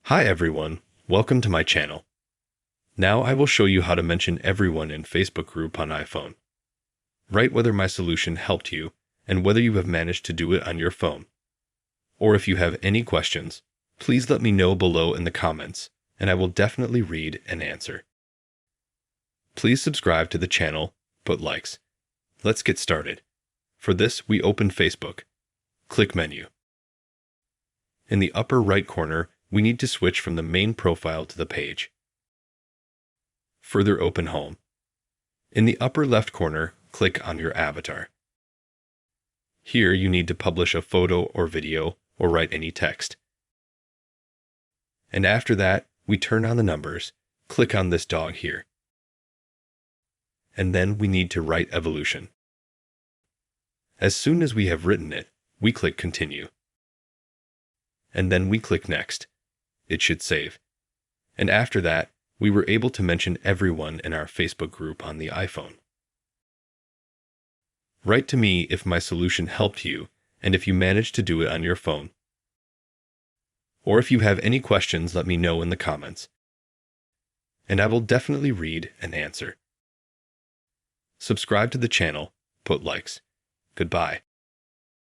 Hi everyone, welcome to my channel. Now I will show you how to mention everyone in Facebook group on iPhone. Write whether my solution helped you and whether you have managed to do it on your phone. Or if you have any questions, please let me know below in the comments and I will definitely read and answer. Please subscribe to the channel, put likes. Let's get started. For this, we open Facebook. Click Menu. In the upper right corner, we need to switch from the main profile to the page. Further open Home. In the upper left corner, click on your avatar. Here you need to publish a photo or video or write any text. And after that, we turn on the numbers, click on this dog here. And then we need to write evolution. As soon as we have written it, we click Continue. And then we click Next. It should save. And after that, we were able to mention everyone in our Facebook group on the iPhone. Write to me if my solution helped you and if you managed to do it on your phone. Or if you have any questions, let me know in the comments. And I will definitely read and answer. Subscribe to the channel, put likes. Goodbye.